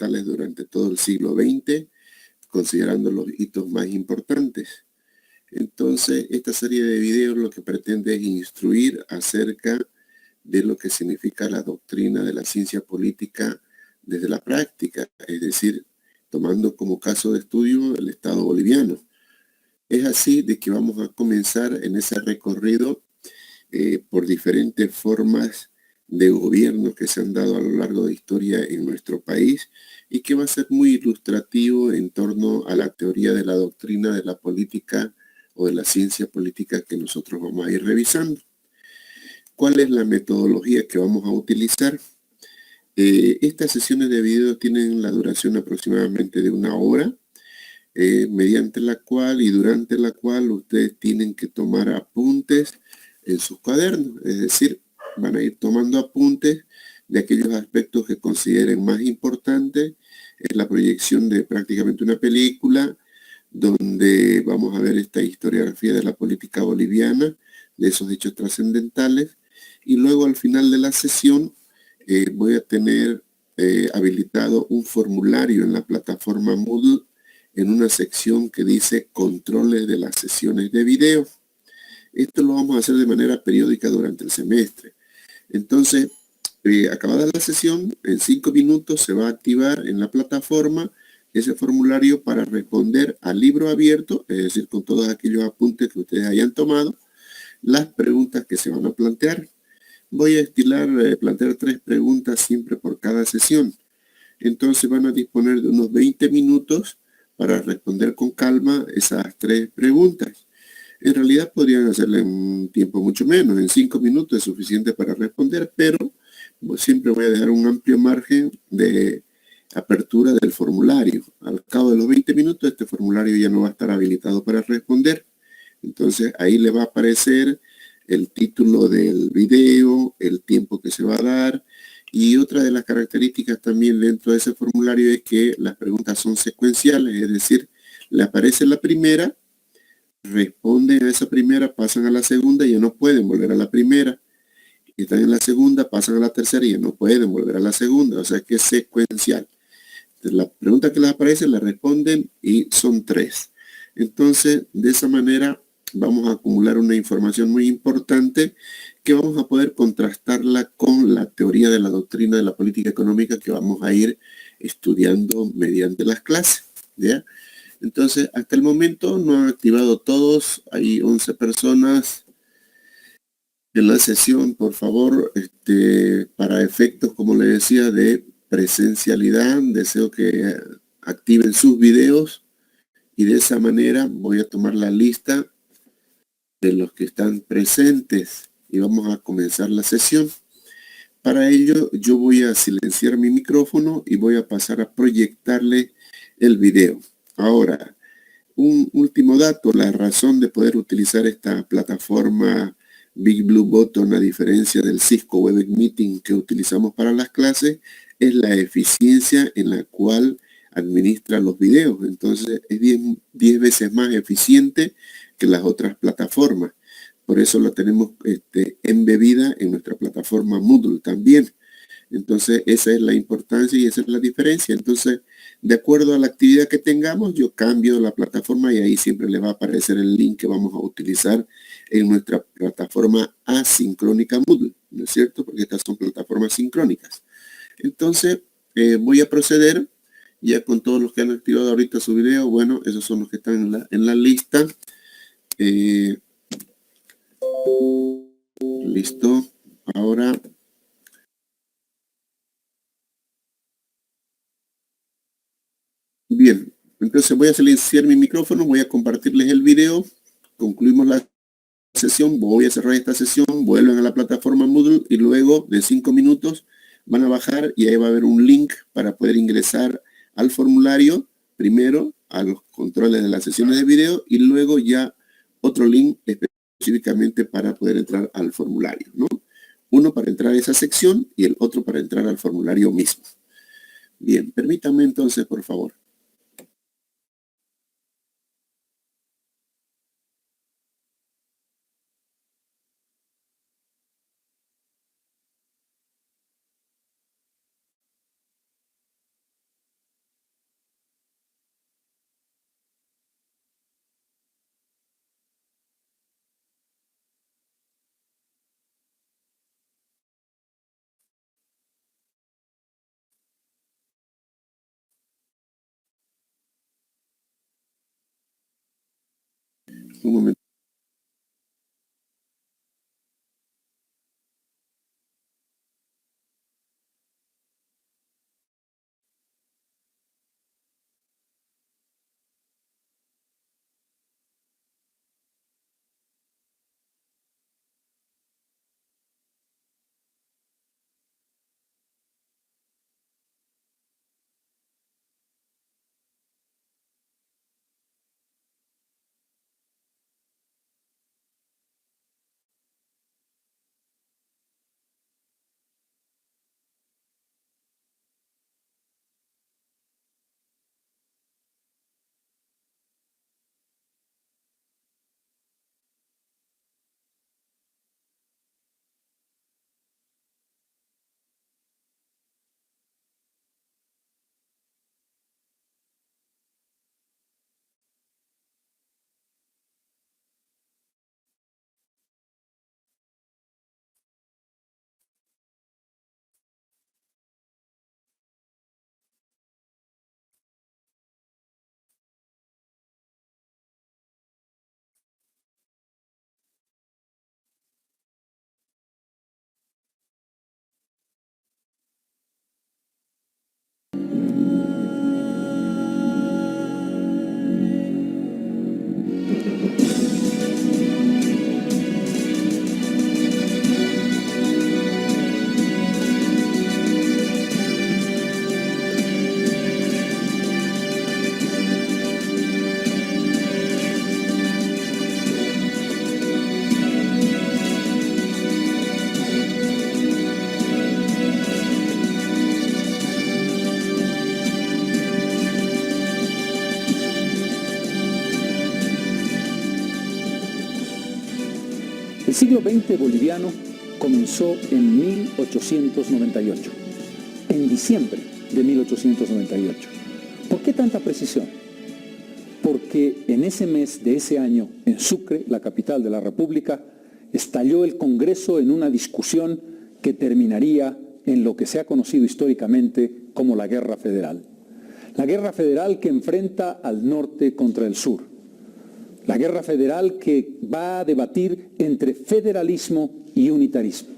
trascendentales durante todo el siglo XX, considerando los hitos más importantes. Entonces, esta serie de videos lo que pretende es instruir acerca de lo que significa la doctrina de la ciencia política desde la práctica, es decir, tomando como caso de estudio el Estado boliviano. Es así de que vamos a comenzar en ese recorrido por diferentes formas de gobierno que se han dado a lo largo de la historia en nuestro país y que va a ser muy ilustrativo en torno a la teoría de la doctrina de la política o de la ciencia política que nosotros vamos a ir revisando. ¿Cuál es la metodología que vamos a utilizar? Estas sesiones de video tienen la duración aproximadamente de 1 hora, mediante la cual y durante la cual ustedes tienen que tomar apuntes en sus cuadernos, es decir, van a ir tomando apuntes de aquellos aspectos que consideren más importantes. Es la proyección de prácticamente una película donde vamos a ver esta historiografía de la política boliviana, de esos hechos trascendentales, y luego al final de la sesión voy a tener habilitado un formulario en la plataforma Moodle en una sección que dice controles de las sesiones de video. Esto lo vamos a hacer de manera periódica durante el semestre. Entonces, acabada la sesión, en 5 minutos se va a activar en la plataforma ese formulario para responder al libro abierto, es decir, con todos aquellos apuntes que ustedes hayan tomado, las preguntas que se van a plantear. Voy a plantear 3 preguntas siempre por cada sesión. Entonces van a disponer de unos 20 minutos para responder con calma esas 3 preguntas. En realidad podrían hacerle en un tiempo mucho menos, en 5 minutos es suficiente para responder, pero siempre voy a dejar un amplio margen de apertura del formulario. Al cabo de los 20 minutos este formulario ya no va a estar habilitado para responder. Entonces ahí le va a aparecer el título del video, el tiempo que se va a dar, y otra de las características también dentro de ese formulario es que las preguntas son secuenciales, es decir, le aparece la primera, responden a esa primera, pasan a la segunda y ya no pueden volver a la primera. Y están en la segunda, pasan a la tercera y ya no pueden volver a la segunda. O sea que es secuencial. Entonces, la pregunta que les aparece la responden y son 3. Entonces, de esa manera vamos a acumular una información muy importante que vamos a poder contrastarla con la teoría de la doctrina de la política económica que vamos a ir estudiando mediante las clases, ¿ya? Entonces, hasta el momento no han activado todos, hay 11 personas en la sesión. Por favor, para efectos, como le decía, de presencialidad, deseo que activen sus videos y de esa manera voy a tomar la lista de los que están presentes y vamos a comenzar la sesión. Para ello, yo voy a silenciar mi micrófono y voy a pasar a proyectarle el video. Ahora, un último dato, la razón de poder utilizar esta plataforma Big Blue Button, a diferencia del Cisco Webex Meeting que utilizamos para las clases, es la eficiencia en la cual administra los videos. Entonces es 10 veces más eficiente que las otras plataformas. Por eso la tenemos embebida en nuestra plataforma Moodle también. Entonces esa es la importancia y esa es la diferencia. Entonces, de acuerdo a la actividad que tengamos, yo cambio la plataforma y ahí siempre le va a aparecer el link que vamos a utilizar en nuestra plataforma asincrónica Moodle, ¿no es cierto? Porque estas son plataformas sincrónicas. Entonces, voy a proceder ya con todos los que han activado ahorita su video. Bueno, esos son los que están en la lista. Listo. Ahora bien, entonces voy a silenciar mi micrófono, voy a compartirles el video, concluimos la sesión, voy a cerrar esta sesión, vuelven a la plataforma Moodle y luego de 5 minutos van a bajar y ahí va a haber un link para poder ingresar al formulario, primero a los controles de las sesiones de video y luego ya otro link específicamente para poder entrar al formulario, ¿no? Uno para entrar a esa sección y el otro para entrar al formulario mismo. Bien, permítanme entonces, por favor. Un momento. El siglo XX boliviano comenzó en 1898, en diciembre de 1898. ¿Por qué tanta precisión? Porque en ese mes de ese año, en Sucre, la capital de la República, estalló el Congreso en una discusión que terminaría en lo que se ha conocido históricamente como la Guerra Federal. La Guerra Federal que enfrenta al norte contra el sur. La Guerra Federal que va a debatir entre federalismo y unitarismo.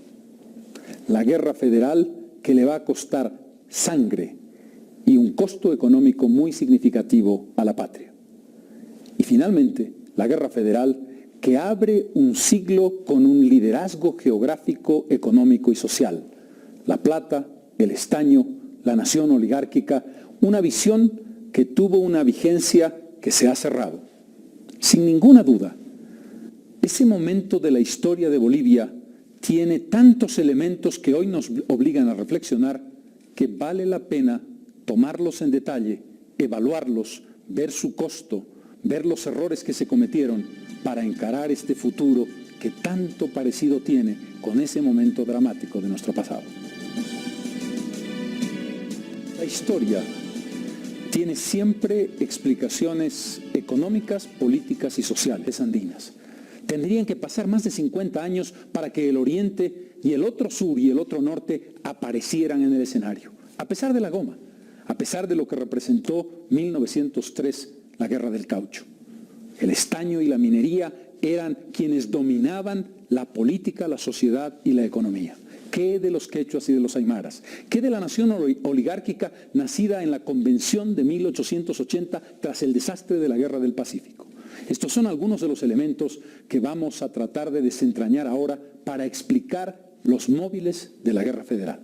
La Guerra Federal que le va a costar sangre y un costo económico muy significativo a la patria. Y finalmente, la Guerra Federal que abre un siglo con un liderazgo geográfico, económico y social. La Plata, el Estaño, la nación oligárquica, una visión que tuvo una vigencia que se ha cerrado. Sin ninguna duda, ese momento de la historia de Bolivia tiene tantos elementos que hoy nos obligan a reflexionar que vale la pena tomarlos en detalle, evaluarlos, ver su costo, ver los errores que se cometieron para encarar este futuro que tanto parecido tiene con ese momento dramático de nuestro pasado. La historia tiene siempre explicaciones económicas, políticas y sociales andinas. Tendrían que pasar más de 50 años para que el oriente y el otro sur y el otro norte aparecieran en el escenario, a pesar de la goma, a pesar de lo que representó 1903, la Guerra del Caucho. El estaño y la minería eran quienes dominaban la política, la sociedad y la economía. ¿Qué de los quechuas y de los aymaras? ¿Qué de la nación oligárquica nacida en la Convención de 1880 tras el desastre de la Guerra del Pacífico? Estos son algunos de los elementos que vamos a tratar de desentrañar ahora para explicar los móviles de la Guerra Federal.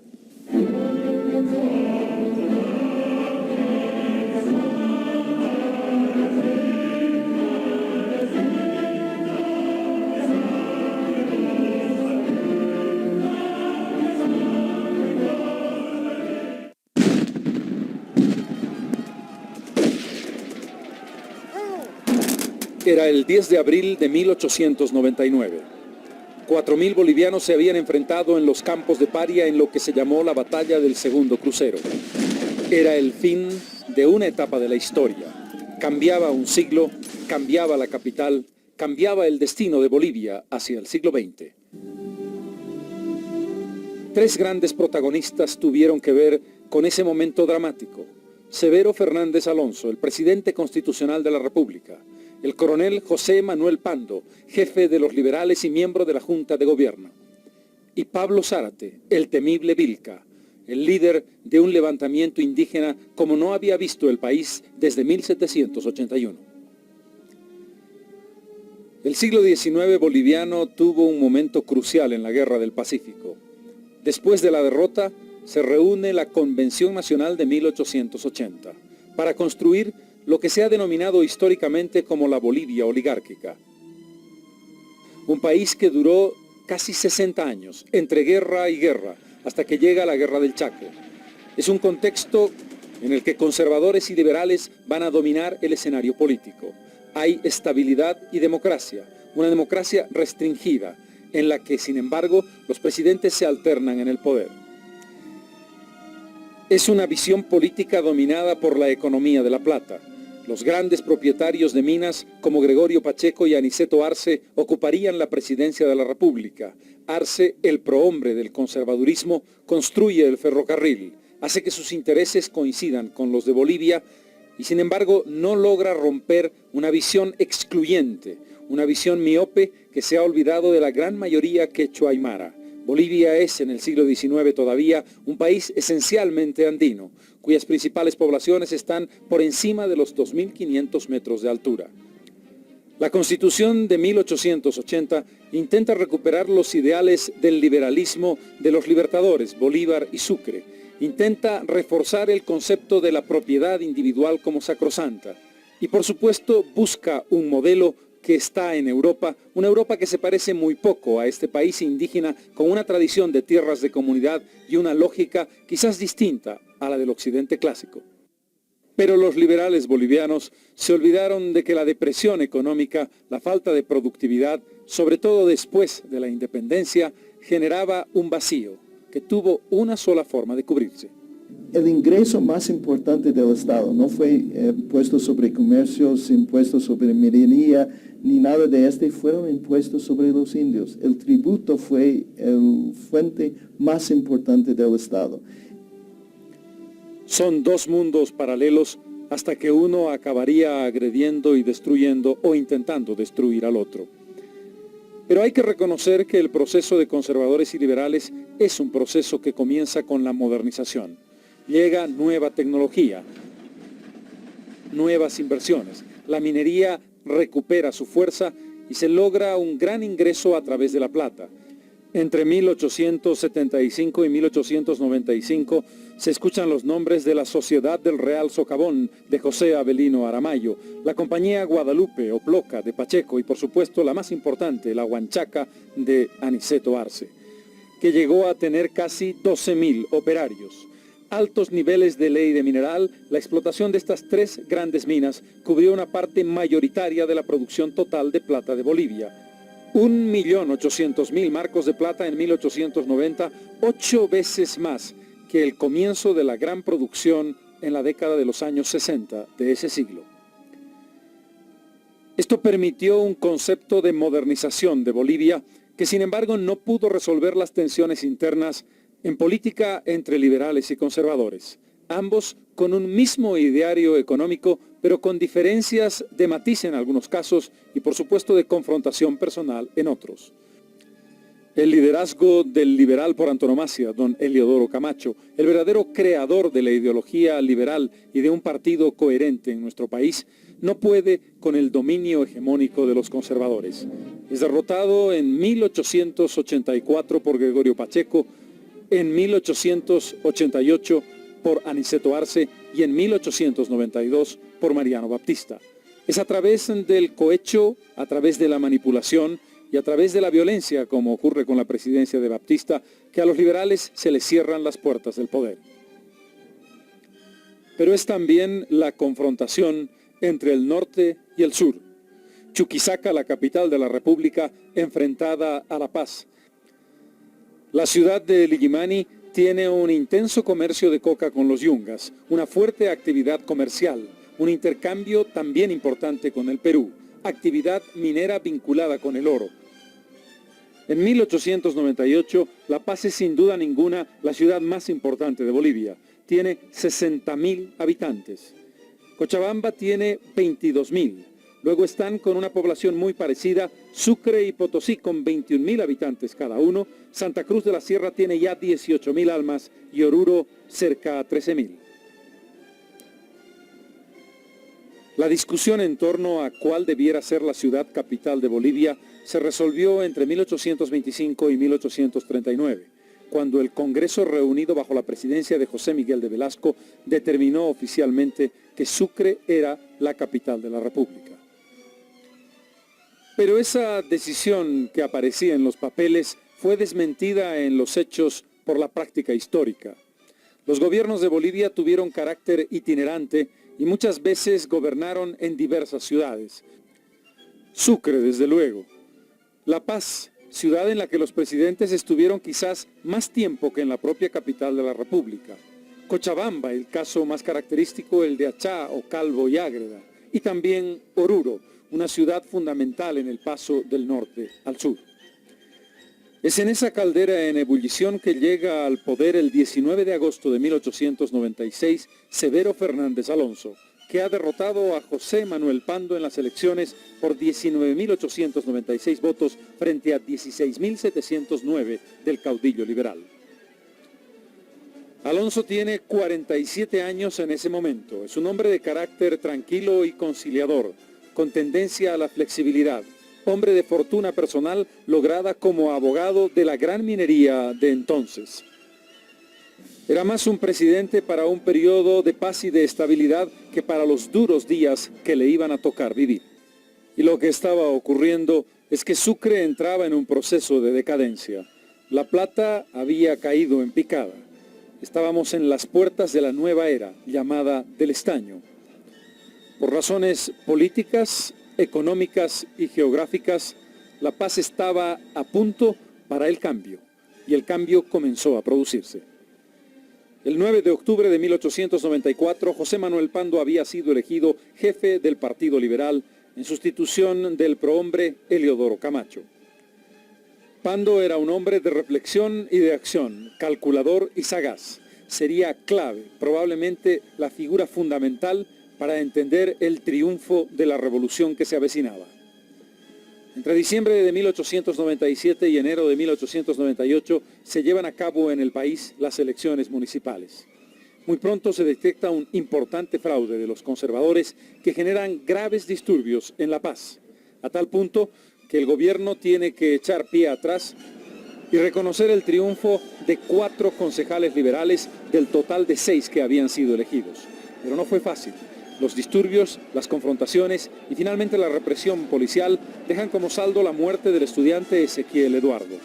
Era el 10 de abril de 1899. 4.000 bolivianos se habían enfrentado en los campos de Paria en lo que se llamó la Batalla del Segundo Crucero. Era el fin de una etapa de la historia. Cambiaba un siglo, cambiaba la capital, cambiaba el destino de Bolivia hacia el siglo XX. Tres grandes protagonistas tuvieron que ver con ese momento dramático. Severo Fernández Alonso, el presidente constitucional de la República, el coronel José Manuel Pando, jefe de los liberales y miembro de la Junta de Gobierno, y Pablo Zárate, el temible Vilca, el líder de un levantamiento indígena como no había visto el país desde 1781. El siglo XIX boliviano tuvo un momento crucial en la Guerra del Pacífico. Después de la derrota, se reúne la Convención Nacional de 1880 para construir lo que se ha denominado históricamente como la Bolivia oligárquica. Un país que duró casi 60 años, entre guerra y guerra, hasta que llega la Guerra del Chaco. Es un contexto en el que conservadores y liberales van a dominar el escenario político. Hay estabilidad y democracia, una democracia restringida, en la que, sin embargo, los presidentes se alternan en el poder. Es una visión política dominada por la economía de la plata. Los grandes propietarios de minas, como Gregorio Pacheco y Aniceto Arce, ocuparían la presidencia de la República. Arce, el prohombre del conservadurismo, construye el ferrocarril, hace que sus intereses coincidan con los de Bolivia y, sin embargo, no logra romper una visión excluyente, una visión miope que se ha olvidado de la gran mayoría quechua aymara. Bolivia es, en el siglo XIX todavía, un país esencialmente andino, cuyas principales poblaciones están por encima de los 2.500 metros de altura. La Constitución de 1880 intenta recuperar los ideales del liberalismo de los libertadores, Bolívar y Sucre. Intenta reforzar el concepto de la propiedad individual como sacrosanta. Y por supuesto busca un modelo que está en Europa, una Europa que se parece muy poco a este país indígena con una tradición de tierras de comunidad y una lógica quizás distinta a la del occidente clásico. Pero los liberales bolivianos se olvidaron de que la depresión económica, la falta de productividad, sobre todo después de la independencia, generaba un vacío que tuvo una sola forma de cubrirse. El ingreso más importante del Estado no fue impuestos sobre comercios, impuestos sobre minería, ni nada de fueron impuestos sobre los indios. El tributo fue la fuente más importante del Estado. Son dos mundos paralelos hasta que uno acabaría agrediendo y destruyendo o intentando destruir al otro. Pero hay que reconocer que el proceso de conservadores y liberales es un proceso que comienza con la modernización. Llega nueva tecnología, nuevas inversiones. La minería recupera su fuerza y se logra un gran ingreso a través de la plata. Entre 1875 y 1895 se escuchan los nombres de la Sociedad del Real Socavón de José Avelino Aramayo, la Compañía Guadalupe o Ploca de Pacheco y por supuesto la más importante, la Huanchaca de Aniceto Arce, que llegó a tener casi 12.000 operarios. Altos niveles de ley de mineral, la explotación de estas tres grandes minas cubrió una parte mayoritaria de la producción total de plata de Bolivia. 1.800.000 marcos de plata en 1890, 8 veces más que el comienzo de la gran producción en la década de los años 60 de ese siglo. Esto permitió un concepto de modernización de Bolivia que sin embargo no pudo resolver las tensiones internas en política entre liberales y conservadores, ambos con un mismo ideario económico, pero con diferencias de matiz en algunos casos y por supuesto de confrontación personal en otros. El liderazgo del liberal por antonomasia, don Eliodoro Camacho, el verdadero creador de la ideología liberal y de un partido coherente en nuestro país, no puede con el dominio hegemónico de los conservadores. Es derrotado en 1884 por Gregorio Pacheco, en 1888 por Aniceto Arce y en 1892 por Mariano Baptista. Es a través del cohecho, a través de la manipulación y a través de la violencia, como ocurre con la presidencia de Baptista, que a los liberales se les cierran las puertas del poder. Pero es también la confrontación entre el norte y el sur. Chuquisaca, la capital de la República, enfrentada a La Paz. La ciudad de Illimani tiene un intenso comercio de coca con los yungas, una fuerte actividad comercial, un intercambio también importante con el Perú, actividad minera vinculada con el oro. En 1898, La Paz es sin duda ninguna la ciudad más importante de Bolivia. Tiene 60.000 habitantes. Cochabamba tiene 22.000. Luego están con una población muy parecida Sucre y Potosí con 21.000 habitantes cada uno. Santa Cruz de la Sierra tiene ya 18.000 almas y Oruro cerca a 13.000. La discusión en torno a cuál debiera ser la ciudad capital de Bolivia se resolvió entre 1825 y 1839, cuando el Congreso reunido bajo la presidencia de José Miguel de Velasco determinó oficialmente que Sucre era la capital de la República. Pero esa decisión que aparecía en los papeles fue desmentida en los hechos por la práctica histórica. Los gobiernos de Bolivia tuvieron carácter itinerante y muchas veces gobernaron en diversas ciudades. Sucre, desde luego. La Paz, ciudad en la que los presidentes estuvieron quizás más tiempo que en la propia capital de la República. Cochabamba, el caso más característico, el de Achá, Ocalvo y Ágreda. Y también Oruro, una ciudad fundamental en el paso del norte al sur. Es en esa caldera en ebullición que llega al poder el 19 de agosto de 1896 Severo Fernández Alonso, que ha derrotado a José Manuel Pando en las elecciones por 19.896 votos frente a 16.709 del caudillo liberal. Alonso tiene 47 años en ese momento. Es un hombre de carácter tranquilo y conciliador, con tendencia a la flexibilidad, hombre de fortuna personal lograda como abogado de la gran minería de entonces. Era más un presidente para un periodo de paz y de estabilidad que para los duros días que le iban a tocar vivir. Y lo que estaba ocurriendo es que Sucre entraba en un proceso de decadencia. La plata había caído en picada. Estábamos en las puertas de la nueva era, llamada del estaño. Por razones políticas, económicas y geográficas, La Paz estaba a punto para el cambio, y el cambio comenzó a producirse. El 9 de octubre de 1894, José Manuel Pando había sido elegido jefe del Partido Liberal en sustitución del prohombre Heliodoro Camacho. Pando era un hombre de reflexión y de acción, calculador y sagaz. Sería clave, probablemente la figura fundamental para entender el triunfo de la revolución que se avecinaba. Entre diciembre de 1897 y enero de 1898 se llevan a cabo en el país las elecciones municipales. Muy pronto se detecta un importante fraude de los conservadores que generan graves disturbios en La Paz, a tal punto que el gobierno tiene que echar pie atrás y reconocer el triunfo de 4 concejales liberales del total de 6 que habían sido elegidos. Pero no fue fácil. Los disturbios, las confrontaciones y finalmente la represión policial dejan como saldo la muerte del estudiante Ezequiel Eduardo.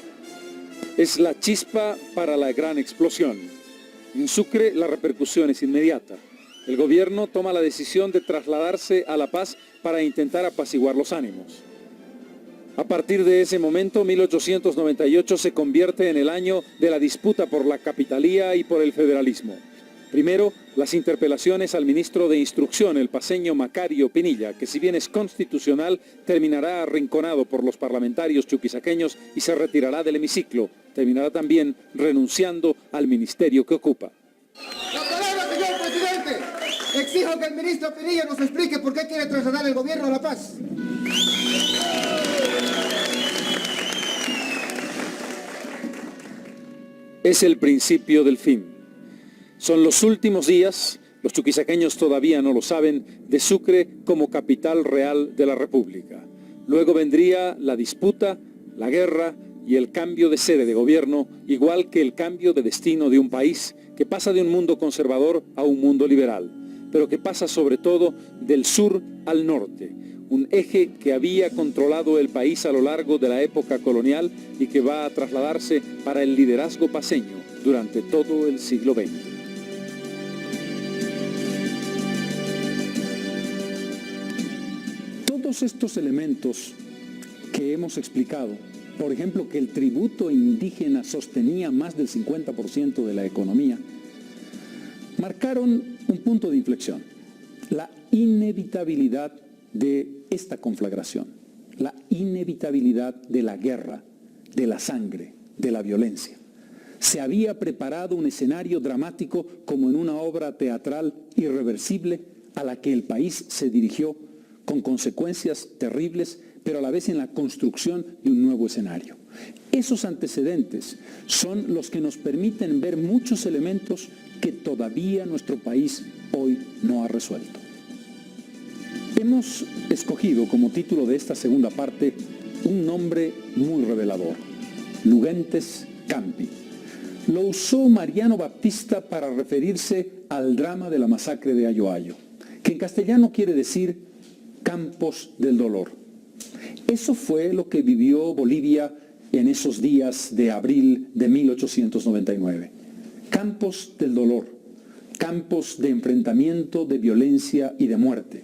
Es la chispa para la gran explosión. En Sucre la repercusión es inmediata. El gobierno toma la decisión de trasladarse a La Paz para intentar apaciguar los ánimos. A partir de ese momento, 1898 se convierte en el año de la disputa por la capitalía y por el federalismo. Primero, las interpelaciones al ministro de Instrucción, el paceño Macario Pinilla, que si bien es constitucional, terminará arrinconado por los parlamentarios chuquisaqueños y se retirará del hemiciclo. Terminará también renunciando al ministerio que ocupa. La palabra, señor presidente. Exijo que el ministro Pinilla nos explique por qué quiere trasladar el gobierno a La Paz. Es el principio del fin. Son los últimos días, los chuquisaqueños todavía no lo saben, de Sucre como capital real de la República. Luego vendría la disputa, la guerra y el cambio de sede de gobierno, igual que el cambio de destino de un país que pasa de un mundo conservador a un mundo liberal, pero que pasa sobre todo del sur al norte, un eje que había controlado el país a lo largo de la época colonial y que va a trasladarse para el liderazgo paceño durante todo el siglo XX. Todos estos elementos que hemos explicado, por ejemplo, que el tributo indígena sostenía más del 50% de la economía, marcaron un punto de inflexión, la inevitabilidad de esta conflagración, la inevitabilidad de la guerra, de la sangre, de la violencia. Se había preparado un escenario dramático como en una obra teatral irreversible a la que el país se dirigió con consecuencias terribles, pero a la vez en la construcción de un nuevo escenario. Esos antecedentes son los que nos permiten ver muchos elementos que todavía nuestro país hoy no ha resuelto. Hemos escogido como título de esta segunda parte un nombre muy revelador: Lugentes Campi. Lo usó Mariano Baptista para referirse al drama de la masacre de Ayoayo, que en castellano quiere decir campos del dolor. Eso fue lo que vivió Bolivia en esos días de abril de 1899. Campos del dolor, campos de enfrentamiento, de violencia y de muerte.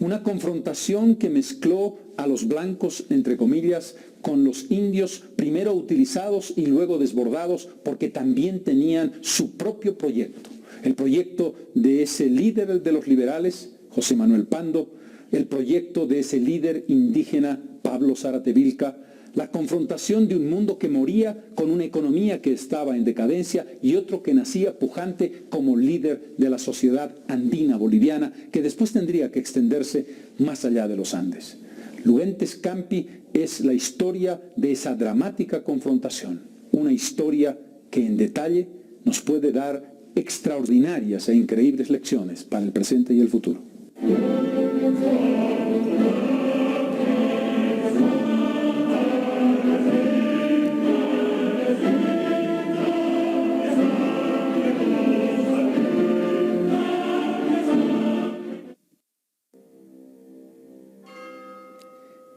Una confrontación que mezcló a los blancos, entre comillas, con los indios, primero utilizados y luego desbordados, porque también tenían su propio proyecto. El proyecto de ese líder de los liberales, José Manuel Pando, el proyecto de ese líder indígena, Pablo Zárate Vilca, la confrontación de un mundo que moría con una economía que estaba en decadencia y otro que nacía pujante como líder de la sociedad andina boliviana, que después tendría que extenderse más allá de los Andes. Lugentes Campi es la historia de esa dramática confrontación, una historia que en detalle nos puede dar extraordinarias e increíbles lecciones para el presente y el futuro.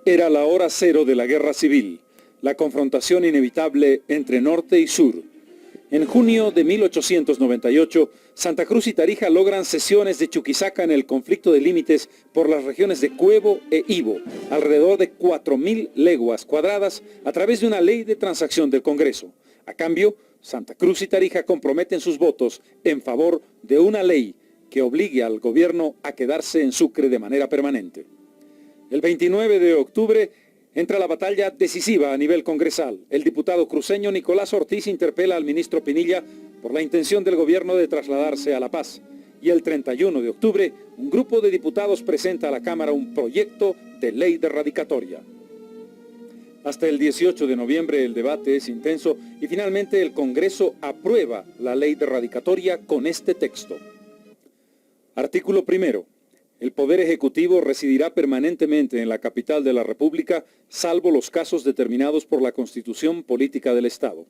Era la hora cero de la guerra civil, la confrontación inevitable entre norte y sur. En junio de 1898, Santa Cruz y Tarija logran cesiones de Chuquisaca en el conflicto de límites por las regiones de Cuevo e Ibo, alrededor de 4.000 leguas cuadradas, a través de una ley de transacción del Congreso. A cambio, Santa Cruz y Tarija comprometen sus votos en favor de una ley que obligue al gobierno a quedarse en Sucre de manera permanente. El 29 de octubre entra la batalla decisiva a nivel congresal. El diputado cruceño Nicolás Ortiz interpela al ministro Pinilla por la intención del gobierno de trasladarse a La Paz. Y el 31 de octubre, un grupo de diputados presenta a la Cámara un proyecto de ley de radicatoria. Hasta el 18 de noviembre el debate es intenso y finalmente el Congreso aprueba la ley de radicatoria con este texto. Artículo primero. El Poder Ejecutivo residirá permanentemente en la capital de la República, salvo los casos determinados por la Constitución Política del Estado.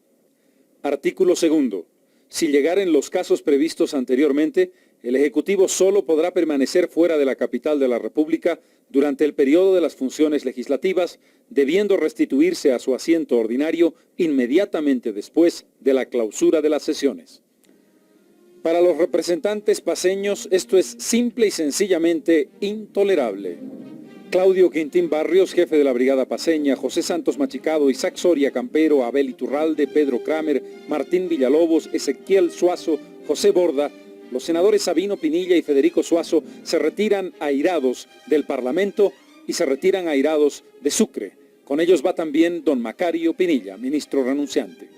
Artículo segundo. Si llegaren los casos previstos anteriormente, el Ejecutivo solo podrá permanecer fuera de la capital de la República durante el periodo de las funciones legislativas, debiendo restituirse a su asiento ordinario inmediatamente después de la clausura de las sesiones. Para los representantes paceños esto es simple y sencillamente intolerable. Claudio Quintín Barrios, jefe de la Brigada Paceña, José Santos Machicado, Isaac Soria Campero, Abel Iturralde, Pedro Kramer, Martín Villalobos, Ezequiel Suazo, José Borda, los senadores Sabino Pinilla y Federico Suazo se retiran airados del Parlamento y se retiran airados de Sucre. Con ellos va también don Macario Pinilla, ministro renunciante.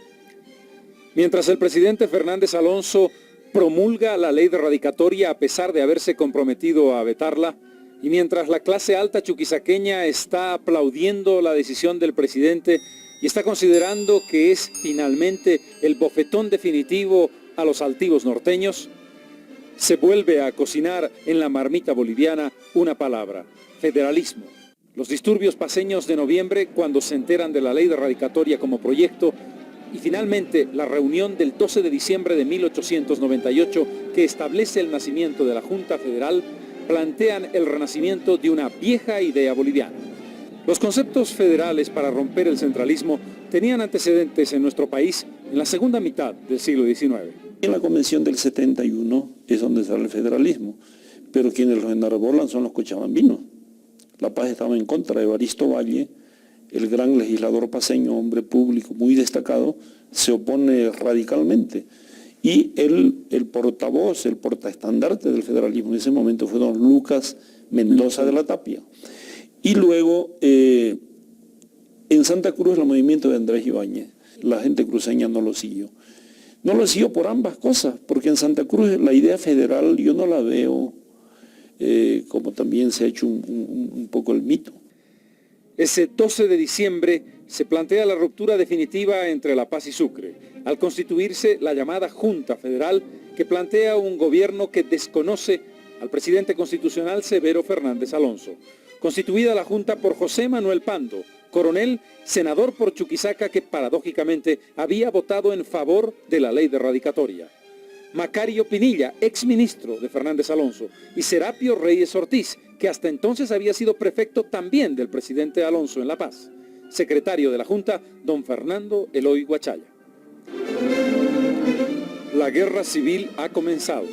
Mientras el presidente Fernández Alonso promulga la ley de radicatoria a pesar de haberse comprometido a vetarla, y mientras la clase alta chuquisaqueña está aplaudiendo la decisión del presidente y está considerando que es finalmente el bofetón definitivo a los altivos norteños, se vuelve a cocinar en la marmita boliviana una palabra: federalismo. Los disturbios paceños de noviembre, cuando se enteran de la ley de radicatoria como proyecto, y finalmente la reunión del 12 de diciembre de 1898 que establece el nacimiento de la Junta Federal, plantean el renacimiento de una vieja idea boliviana. Los conceptos federales para romper el centralismo tenían antecedentes en nuestro país en la segunda mitad del siglo XIX. En la Convención del 71 es donde sale el federalismo, pero quienes lo enarbolan son los cochabambinos. La Paz estaba en contra de Evaristo Valle. El gran legislador paceño, hombre público muy destacado, se opone radicalmente. Y el portavoz, el portaestandarte del federalismo en ese momento fue don Lucas Mendoza de la Tapia. Y luego, en Santa Cruz, el movimiento de Andrés Ibáñez, la gente cruceña no lo siguió. No lo siguió por ambas cosas, porque en Santa Cruz la idea federal yo no la veo como también se ha hecho un poco el mito. Ese 12 de diciembre se plantea la ruptura definitiva entre La Paz y Sucre, al constituirse la llamada Junta Federal, que plantea un gobierno que desconoce al presidente constitucional Severo Fernández Alonso. Constituida la Junta por José Manuel Pando, coronel, senador por Chuquisaca, que paradójicamente había votado en favor de la ley de radicatoria. Macario Pinilla, exministro de Fernández Alonso, y Serapio Reyes Ortiz, que hasta entonces había sido prefecto también del presidente Alonso en La Paz. Secretario de la Junta, don Fernando Eloy Guachaya. La guerra civil ha comenzado.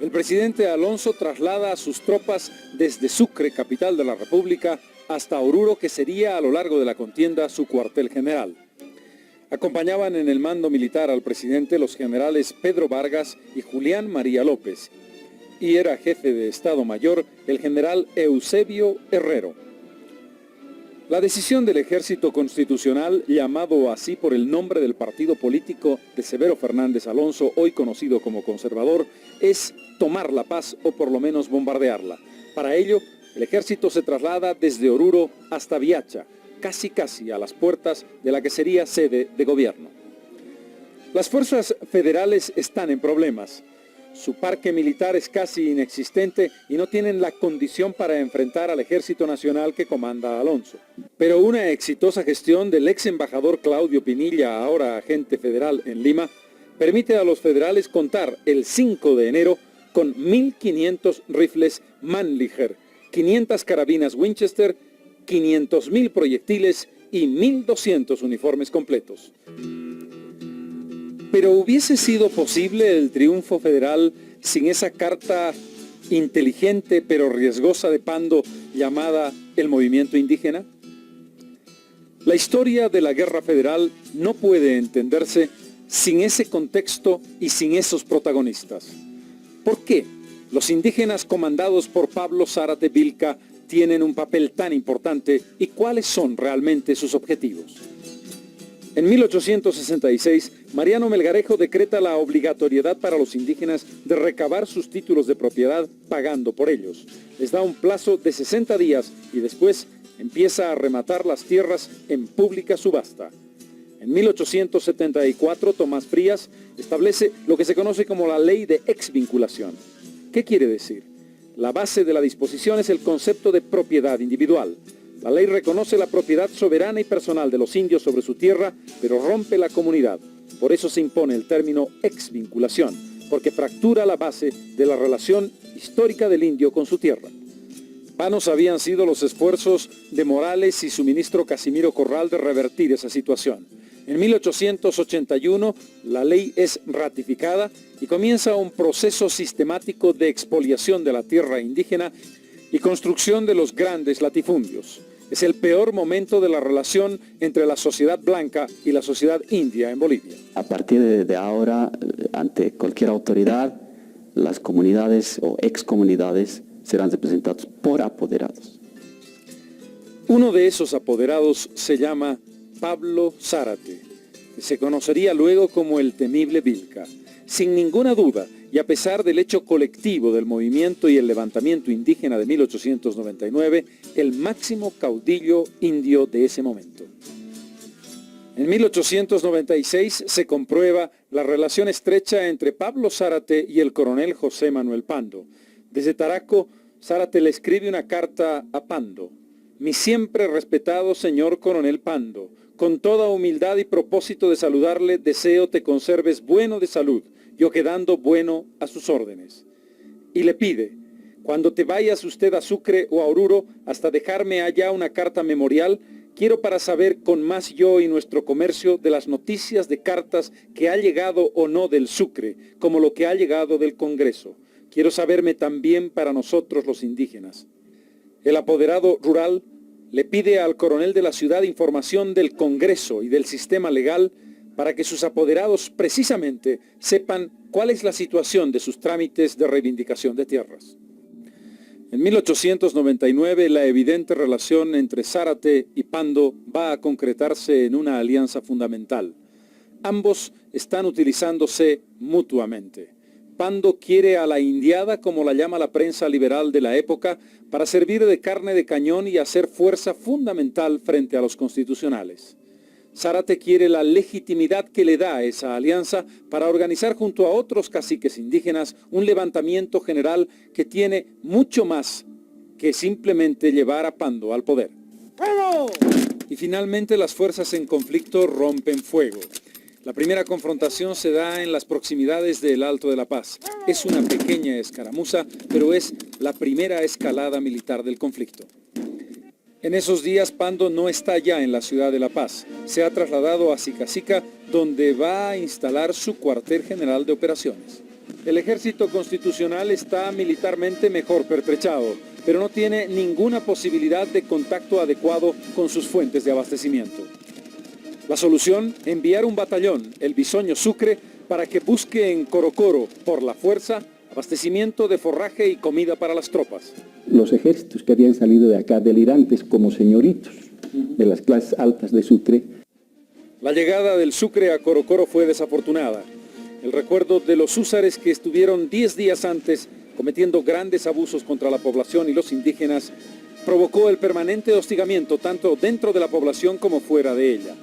El presidente Alonso traslada a sus tropas desde Sucre, capital de la República, hasta Oruro, que sería a lo largo de la contienda su cuartel general. Acompañaban en el mando militar al presidente los generales Pedro Vargas y Julián María López, y era jefe de Estado Mayor el general Eusebio Herrero. La decisión del Ejército Constitucional, llamado así por el nombre del partido político de Severo Fernández Alonso, hoy conocido como conservador, es tomar La Paz o por lo menos bombardearla. Para ello, el ejército se traslada desde Oruro hasta Viacha, casi a las puertas de la que sería sede de gobierno. Las fuerzas federales están en problemas. Su parque militar es casi inexistente y no tienen la condición para enfrentar al Ejército Nacional que comanda Alonso. Pero una exitosa gestión del ex embajador Claudio Pinilla, ahora agente federal en Lima, permite a los federales contar el 5 de enero con 1.500 rifles Mannlicher, 500 carabinas Winchester, 500.000 proyectiles y 1.200 uniformes completos. Pero ¿hubiese sido posible el triunfo federal sin esa carta inteligente pero riesgosa de Pando llamada el movimiento indígena? La historia de la guerra federal no puede entenderse sin ese contexto y sin esos protagonistas. ¿Por qué los indígenas comandados por Pablo Zárate Vilca tienen un papel tan importante y cuáles son realmente sus objetivos? En 1866, Mariano Melgarejo decreta la obligatoriedad para los indígenas de recabar sus títulos de propiedad pagando por ellos. Les da un plazo de 60 días y después empieza a rematar las tierras en pública subasta. En 1874, Tomás Frías establece lo que se conoce como la ley de exvinculación. ¿Qué quiere decir? La base de la disposición es el concepto de propiedad individual. La ley reconoce la propiedad soberana y personal de los indios sobre su tierra, pero rompe la comunidad. Por eso se impone el término exvinculación, porque fractura la base de la relación histórica del indio con su tierra. Vanos habían sido los esfuerzos de Morales y su ministro Casimiro Corral de revertir esa situación. En 1881, la ley es ratificada y comienza un proceso sistemático de expoliación de la tierra indígena y construcción de los grandes latifundios. Es el peor momento de la relación entre la sociedad blanca y la sociedad india en Bolivia. A partir de ahora, ante cualquier autoridad, las comunidades o excomunidades serán representadas por apoderados. Uno de esos apoderados se llama Pablo Zárate, que se conocería luego como el temible Vilca. Sin ninguna duda, y a pesar del hecho colectivo del movimiento y el levantamiento indígena de 1899, el máximo caudillo indio de ese momento. En 1896 se comprueba la relación estrecha entre Pablo Zárate y el coronel José Manuel Pando. Desde Taraco, Zárate le escribe una carta a Pando. Mi siempre respetado señor coronel Pando, con toda humildad y propósito de saludarle, deseo te conserves bueno de salud, yo quedando bueno a sus órdenes. Y le pide, cuando te vayas usted a Sucre o a Oruro, hasta dejarme allá una carta memorial, quiero para saber con más yo y nuestro comercio de las noticias de cartas que ha llegado o no del Sucre, como lo que ha llegado del Congreso. Quiero saberme también para nosotros los indígenas. El apoderado rural le pide al coronel de la ciudad información del Congreso y del sistema legal para que sus apoderados precisamente sepan cuál es la situación de sus trámites de reivindicación de tierras. En 1899 la evidente relación entre Zárate y Pando va a concretarse en una alianza fundamental. Ambos están utilizándose mutuamente. Pando quiere a la indiada, como la llama la prensa liberal de la época, para servir de carne de cañón y hacer fuerza fundamental frente a los constitucionales. Zárate quiere la legitimidad que le da esa alianza para organizar junto a otros caciques indígenas un levantamiento general que tiene mucho más que simplemente llevar a Pando al poder. ¡Fuego! Y finalmente las fuerzas en conflicto rompen fuego. La primera confrontación se da en las proximidades del Alto de la Paz. Es una pequeña escaramuza, pero es la primera escalada militar del conflicto. En esos días Pando no está ya en la ciudad de La Paz. Se ha trasladado a Sicacica, donde va a instalar su cuartel general de operaciones. El ejército constitucional está militarmente mejor pertrechado, pero no tiene ninguna posibilidad de contacto adecuado con sus fuentes de abastecimiento. La solución, enviar un batallón, el Bisoño Sucre, para que busque en Corocoro, por la fuerza, abastecimiento de forraje y comida para las tropas. Los ejércitos que habían salido de acá delirantes como señoritos de las clases altas de Sucre. La llegada del Sucre a Corocoro fue desafortunada. El recuerdo de los húsares que estuvieron 10 días antes cometiendo grandes abusos contra la población y los indígenas provocó el permanente hostigamiento tanto dentro de la población como fuera de ella.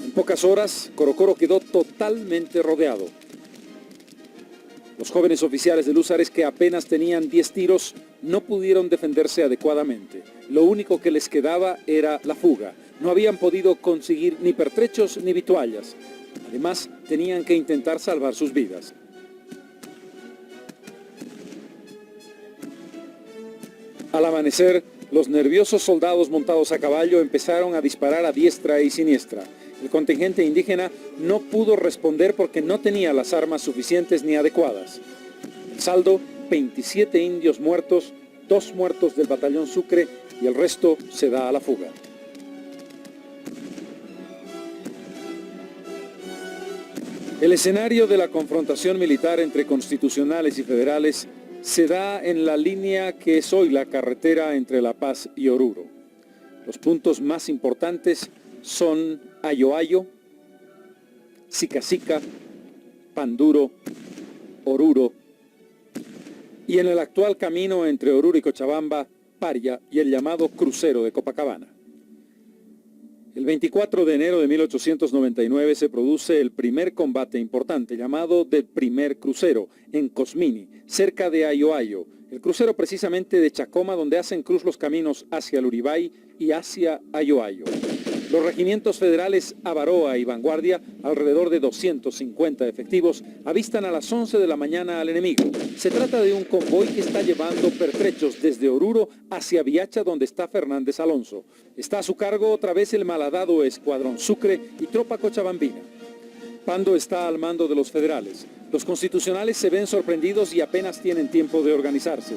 En pocas horas, Corocoro quedó totalmente rodeado. Los jóvenes oficiales de húsares, que apenas tenían 10 tiros, no pudieron defenderse adecuadamente. Lo único que les quedaba era la fuga. No habían podido conseguir ni pertrechos ni vituallas. Además, tenían que intentar salvar sus vidas. Al amanecer, los nerviosos soldados montados a caballo empezaron a disparar a diestra y siniestra. El contingente indígena no pudo responder porque no tenía las armas suficientes ni adecuadas. El saldo, 27 indios muertos, 2 muertos del batallón Sucre y el resto se da a la fuga. El escenario de la confrontación militar entre constitucionales y federales se da en la línea que es hoy la carretera entre La Paz y Oruro. Los puntos más importantes son Ayoayo, Sicacica, Panduro, Oruro y en el actual camino entre Oruro y Cochabamba, Paria y el llamado Crucero de Copacabana. El 24 de enero de 1899 se produce el primer combate importante llamado del Primer Crucero en Cosmini, cerca de Ayoayo, el crucero precisamente de Chacoma, donde hacen cruz los caminos hacia el Uribay y hacia Ayoayo. Los regimientos federales Avaroa y Vanguardia, alrededor de 250 efectivos, avistan a las 11 de la mañana al enemigo. Se trata de un convoy que está llevando pertrechos desde Oruro hacia Viacha, donde está Fernández Alonso. Está a su cargo otra vez el malhadado escuadrón Sucre y tropa cochabambina. Pando está al mando de los federales. Los constitucionales se ven sorprendidos y apenas tienen tiempo de organizarse.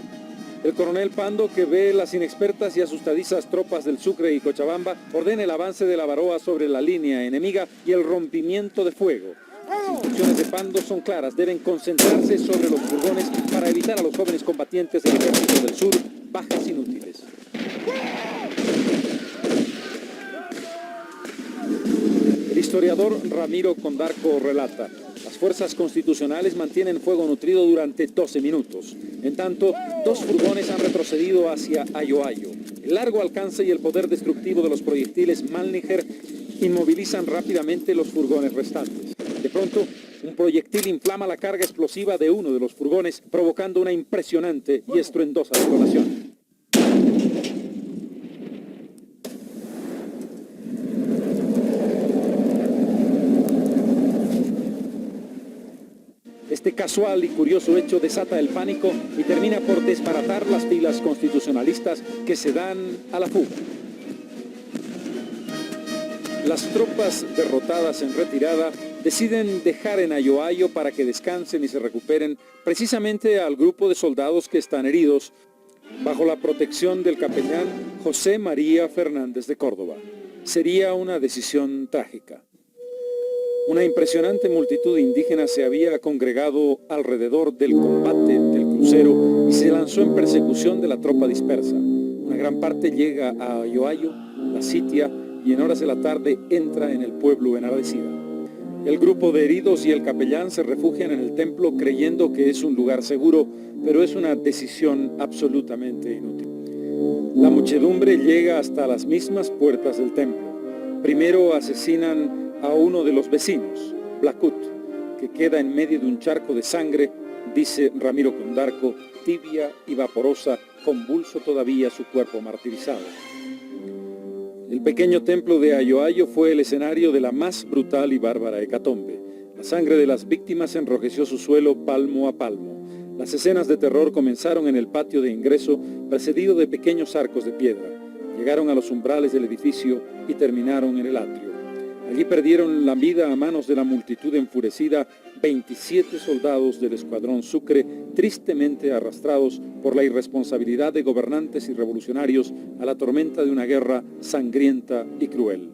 El coronel Pando, que ve las inexpertas y asustadizas tropas del Sucre y Cochabamba, ordena el avance de la Avaroa sobre la línea enemiga y el rompimiento de fuego. Las instrucciones de Pando son claras, deben concentrarse sobre los furgones para evitar a los jóvenes combatientes del Ejército del Sur bajas inútiles. El historiador Ramiro Condarco relata: las fuerzas constitucionales mantienen fuego nutrido durante 12 minutos. En tanto, 2 furgones han retrocedido hacia Ayoayo. El largo alcance y el poder destructivo de los proyectiles Mannlicher inmovilizan rápidamente los furgones restantes. De pronto, un proyectil inflama la carga explosiva de uno de los furgones, provocando una impresionante y estruendosa detonación. Este casual y curioso hecho desata el pánico y termina por desbaratar las filas constitucionalistas que se dan a la fuga. Las tropas derrotadas en retirada deciden dejar en Ayoayo para que descansen y se recuperen precisamente al grupo de soldados que están heridos bajo la protección del capellán José María Fernández de Córdoba. Sería una decisión trágica. Una impresionante multitud indígena se había congregado alrededor del combate del crucero y se lanzó en persecución de la tropa dispersa. Una gran parte llega a Ayoayo, la sitia y en horas de la tarde entra en el pueblo enardecida. El grupo de heridos y el capellán se refugian en el templo creyendo que es un lugar seguro, pero es una decisión absolutamente inútil. La muchedumbre llega hasta las mismas puertas del templo. Primero asesinan a uno de los vecinos, Blacut, que queda en medio de un charco de sangre, dice Ramiro Condarco, tibia y vaporosa, convulso todavía su cuerpo martirizado. El pequeño templo de Ayoayo fue el escenario de la más brutal y bárbara hecatombe. La sangre de las víctimas enrojeció su suelo palmo a palmo. Las escenas de terror comenzaron en el patio de ingreso, precedido de pequeños arcos de piedra. Llegaron a los umbrales del edificio y terminaron en el atrio. Allí perdieron la vida a manos de la multitud enfurecida 27 soldados del Escuadrón Sucre, tristemente arrastrados por la irresponsabilidad de gobernantes y revolucionarios a la tormenta de una guerra sangrienta y cruel.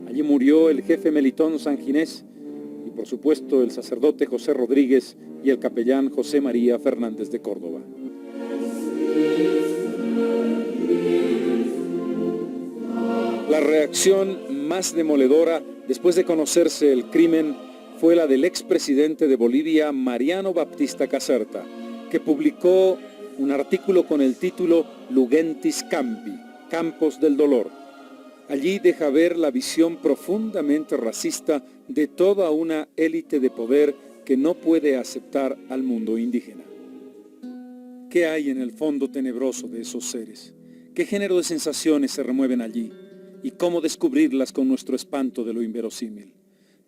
Allí murió el jefe Melitón Sanginés y, por supuesto, el sacerdote José Rodríguez y el capellán José María Fernández de Córdoba. La reacción más demoledora después de conocerse el crimen fue la del expresidente de Bolivia, Mariano Baptista Caserta, que publicó un artículo con el título Lugentis Campi, Campos del Dolor. Allí deja ver la visión profundamente racista de toda una élite de poder que no puede aceptar al mundo indígena. ¿Qué hay en el fondo tenebroso de esos seres? ¿Qué género de sensaciones se remueven allí? ¿Y cómo descubrirlas con nuestro espanto de lo inverosímil?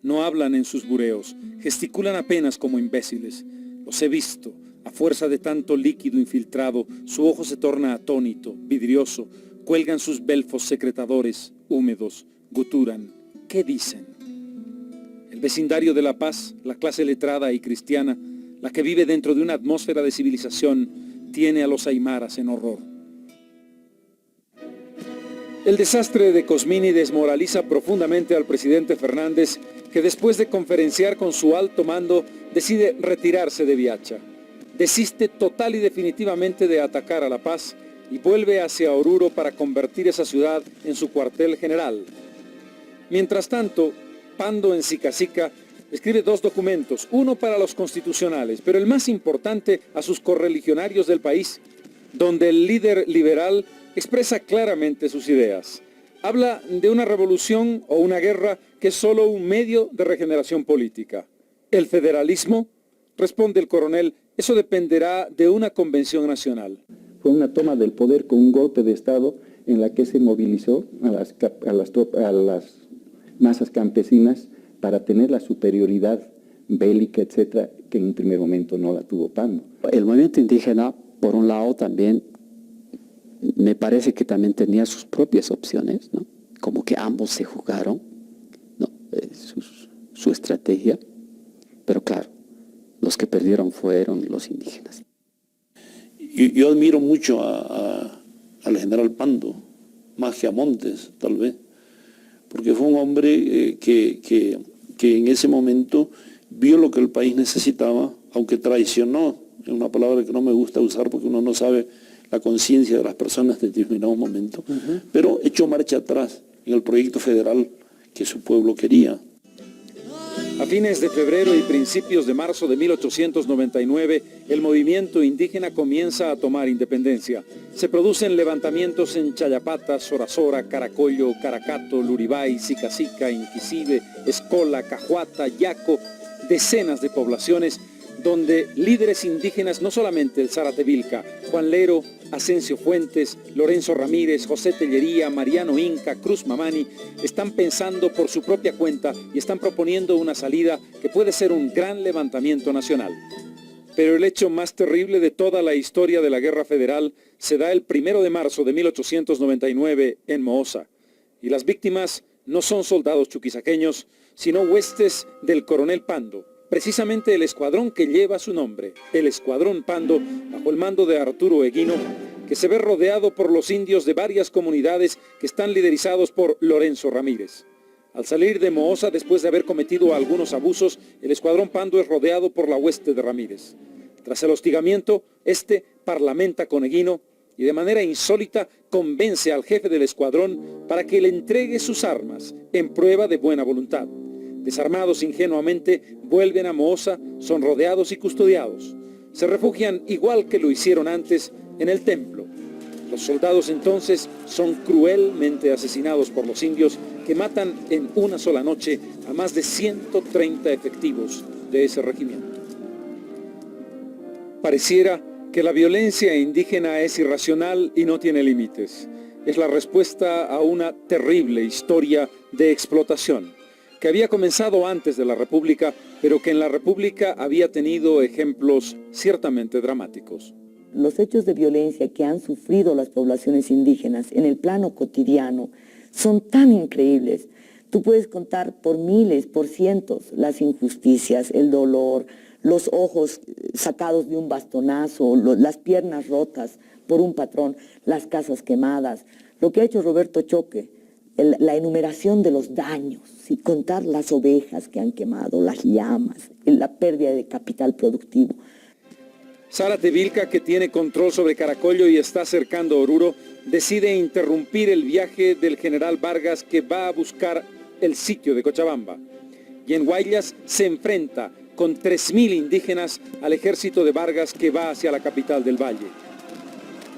No hablan en sus bureos, gesticulan apenas como imbéciles. Los he visto, a fuerza de tanto líquido infiltrado, su ojo se torna atónito, vidrioso, cuelgan sus belfos secretadores, húmedos, guturan. ¿Qué dicen? El vecindario de La Paz, la clase letrada y cristiana, la que vive dentro de una atmósfera de civilización, tiene a los aymaras en horror. El desastre de Cosmini desmoraliza profundamente al presidente Fernández, que después de conferenciar con su alto mando decide retirarse de Viacha. Desiste total y definitivamente de atacar a La Paz y vuelve hacia Oruro para convertir esa ciudad en su cuartel general. Mientras tanto, Pando en Sicacica escribe 2 documentos, uno para los constitucionales, pero el más importante a sus correligionarios del país, donde el líder liberal expresa claramente sus ideas. Habla de una revolución o una guerra que es solo un medio de regeneración política. ¿El federalismo? Responde el coronel, eso dependerá de una convención nacional. Fue una toma del poder con un golpe de Estado en la que se movilizó a las masas campesinas para tener la superioridad bélica, etcétera, que en un primer momento no la tuvo Pando. El movimiento indígena, por un lado, también me parece que también tenía sus propias opciones, ¿no? Como que ambos se jugaron, ¿no? Su estrategia, pero claro, los que perdieron fueron los indígenas. Yo admiro mucho al general Pando, más que a Montes, tal vez, porque fue un hombre que en ese momento vio lo que el país necesitaba, aunque traicionó, es una palabra que no me gusta usar porque uno no sabe la conciencia de las personas en determinado momento, pero echó marcha atrás en el proyecto federal que su pueblo quería. A fines de febrero y principios de marzo de 1899, el movimiento indígena comienza a tomar independencia. Se producen levantamientos en Chayapata, Sorasora, Caracollo, Caracato, Luribay, Sicacica, Inquisibe, Escola, Cajuata, Yaco, decenas de poblaciones donde líderes indígenas, no solamente el Zárate Vilca, Juan Lero, Asensio Fuentes, Lorenzo Ramírez, José Tellería, Mariano Inca, Cruz Mamani, están pensando por su propia cuenta y están proponiendo una salida que puede ser un gran levantamiento nacional. Pero el hecho más terrible de toda la historia de la Guerra Federal se da el 1 de marzo de 1899 en Mohosa, y las víctimas no son soldados chuquisaqueños, sino huestes del coronel Pando, precisamente el escuadrón que lleva su nombre, el Escuadrón Pando, bajo el mando de Arturo Eguino, que se ve rodeado por los indios de varias comunidades que están liderizados por Lorenzo Ramírez. Al salir de Mohosa, después de haber cometido algunos abusos, el Escuadrón Pando es rodeado por la hueste de Ramírez. Tras el hostigamiento, este parlamenta con Eguino y de manera insólita convence al jefe del escuadrón para que le entregue sus armas en prueba de buena voluntad. Desarmados ingenuamente, vuelven a Mohosa, son rodeados y custodiados. Se refugian igual que lo hicieron antes en el templo. Los soldados entonces son cruelmente asesinados por los indios que matan en una sola noche a más de 130 efectivos de ese regimiento. Pareciera que la violencia indígena es irracional y no tiene límites. Es la respuesta a una terrible historia de explotación que había comenzado antes de la República, pero que en la República había tenido ejemplos ciertamente dramáticos. Los hechos de violencia que han sufrido las poblaciones indígenas en el plano cotidiano son tan increíbles. Tú puedes contar por miles, por cientos, las injusticias, el dolor, los ojos sacados de un bastonazo, las piernas rotas por un patrón, las casas quemadas. Lo que ha hecho Roberto Choque, la enumeración de los daños, ¿sí? Contar las ovejas que han quemado, las llamas, la pérdida de capital productivo. Zárate Vilca, que tiene control sobre Caracollo y está cercando Oruro, decide interrumpir el viaje del general Vargas, que va a buscar el sitio de Cochabamba. Y en Guaylas se enfrenta con 3.000 indígenas al ejército de Vargas, que va hacia la capital del valle.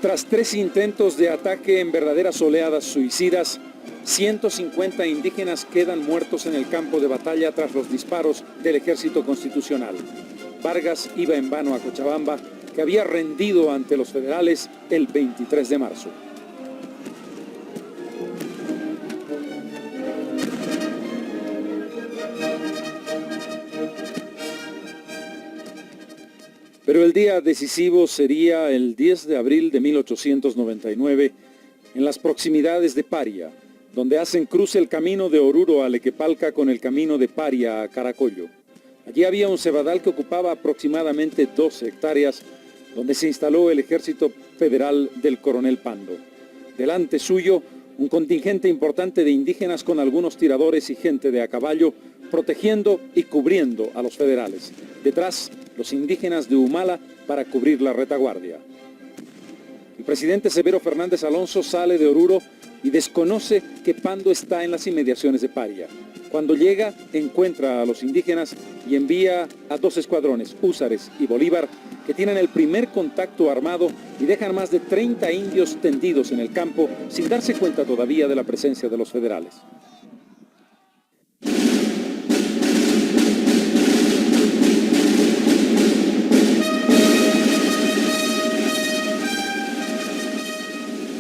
Tras 3 intentos de ataque en verdaderas oleadas suicidas, 150 indígenas quedan muertos en el campo de batalla tras los disparos del ejército constitucional. Vargas iba en vano a Cochabamba, que había rendido ante los federales el 23 de marzo. Pero el día decisivo sería el 10 de abril de 1899, en las proximidades de Paria, donde hacen cruce el camino de Oruro a Lequepalca con el camino de Paria a Caracollo. Allí había un cebadal que ocupaba aproximadamente 12 hectáreas, donde se instaló el ejército federal del coronel Pando. Delante suyo, un contingente importante de indígenas con algunos tiradores y gente de a caballo, protegiendo y cubriendo a los federales. Detrás, los indígenas de Humala para cubrir la retaguardia. El presidente Severo Fernández Alonso sale de Oruro y desconoce que Pando está en las inmediaciones de Paria. Cuando llega, encuentra a los indígenas y envía a 2 escuadrones, Húsares y Bolívar, que tienen el primer contacto armado y dejan más de 30 indios tendidos en el campo sin darse cuenta todavía de la presencia de los federales.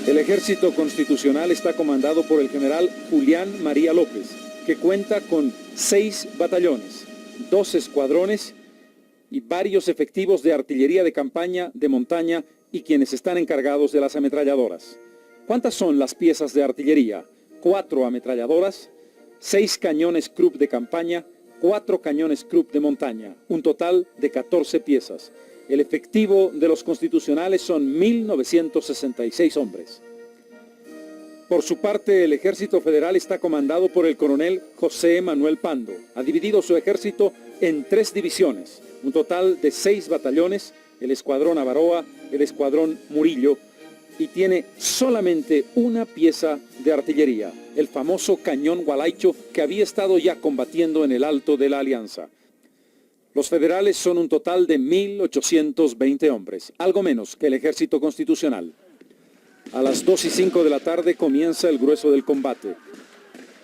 El ejército constitucional está comandado por el general Julián María López, que cuenta con 6 batallones, 2 escuadrones y varios efectivos de artillería de campaña, de montaña y quienes están encargados de las ametralladoras. ¿Cuántas son las piezas de artillería? 4 ametralladoras, 6 cañones Krupp de campaña, 4 cañones Krupp de montaña, un total de 14 piezas. El efectivo de los constitucionales son 1.966 hombres. Por su parte, el ejército federal está comandado por el coronel José Manuel Pando. Ha dividido su ejército en 3 divisiones, un total de 6 batallones, el escuadrón Avaroa, el escuadrón Murillo, y tiene solamente una pieza de artillería, el famoso cañón Gualaicho, que había estado ya combatiendo en el Alto de la Alianza. Los federales son un total de 1.820 hombres, algo menos que el ejército constitucional. A las 2:05 de la tarde comienza el grueso del combate.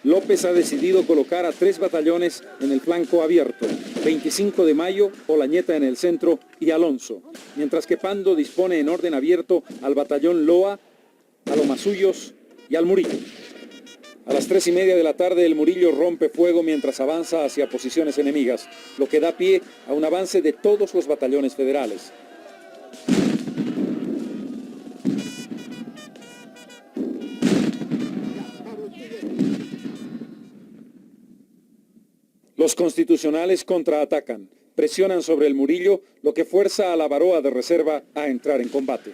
López ha decidido colocar a 3 batallones en el flanco abierto, 25 de Mayo, Olañeta en el centro y Alonso, mientras que Pando dispone en orden abierto al batallón Loa, a Lomasuyos y al Murillo. A las 3:30 de la tarde el Murillo rompe fuego mientras avanza hacia posiciones enemigas, lo que da pie a un avance de todos los batallones federales. Los constitucionales contraatacan, presionan sobre el Murillo, lo que fuerza a la Avaroa de reserva a entrar en combate.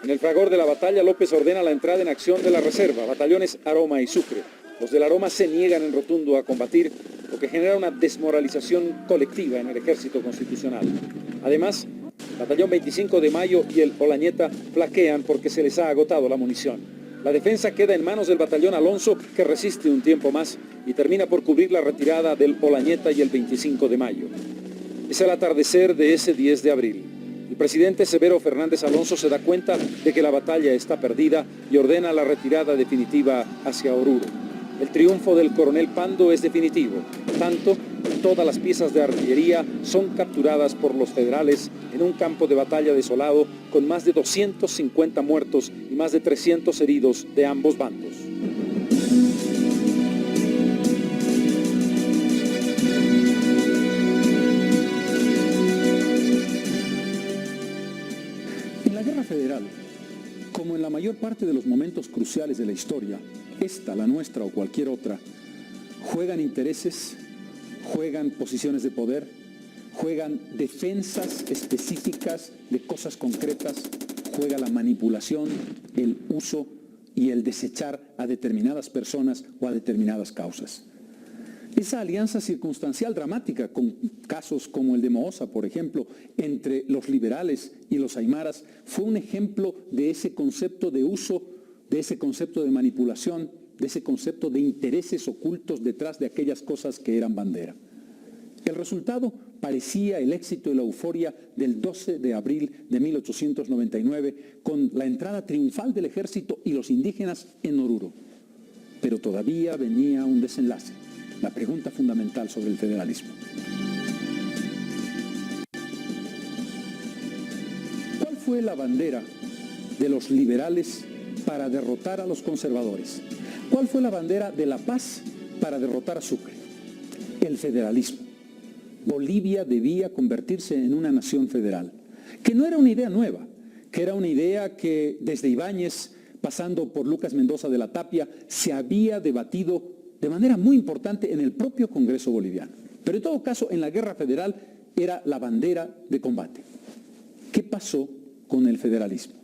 En el fragor de la batalla, López ordena la entrada en acción de la reserva, batallones Aroma y Sucre. Los del Aroma se niegan en rotundo a combatir, lo que genera una desmoralización colectiva en el ejército constitucional. Además, el batallón 25 de Mayo y el Olañeta flaquean porque se les ha agotado la munición. La defensa queda en manos del batallón Alonso, que resiste un tiempo más y termina por cubrir la retirada del Olañeta y el 25 de mayo. Es el atardecer de ese 10 de abril. El presidente Severo Fernández Alonso se da cuenta de que la batalla está perdida y ordena la retirada definitiva hacia Oruro. El triunfo del coronel Pando es definitivo, tanto que todas las piezas de artillería son capturadas por los federales en un campo de batalla desolado con más de 250 muertos y más de 300 heridos de ambos bandos. En la Guerra Federal, como en la mayor parte de los momentos cruciales de la historia, esta, la nuestra o cualquier otra, juegan intereses, juegan posiciones de poder, juegan defensas específicas de cosas concretas, juega la manipulación, el uso y el desechar a determinadas personas o a determinadas causas. Esa alianza circunstancial dramática, con casos como el de Mohosa, por ejemplo, entre los liberales y los aymaras, fue un ejemplo de ese concepto de uso, de ese concepto de manipulación, de ese concepto de intereses ocultos detrás de aquellas cosas que eran bandera. El resultado parecía el éxito y la euforia del 12 de abril de 1899, con la entrada triunfal del ejército y los indígenas en Oruro. Pero todavía venía un desenlace, la pregunta fundamental sobre el federalismo. ¿Cuál fue la bandera de los liberales para derrotar a los conservadores? ¿Cuál fue la bandera de la paz para derrotar a Sucre? El federalismo. Bolivia debía convertirse en una nación federal, que no era una idea nueva, que era una idea que desde Ibáñez, pasando por Lucas Mendoza de la Tapia, se había debatido de manera muy importante en el propio Congreso boliviano. Pero en todo caso, en la Guerra Federal era la bandera de combate. ¿Qué pasó con el federalismo?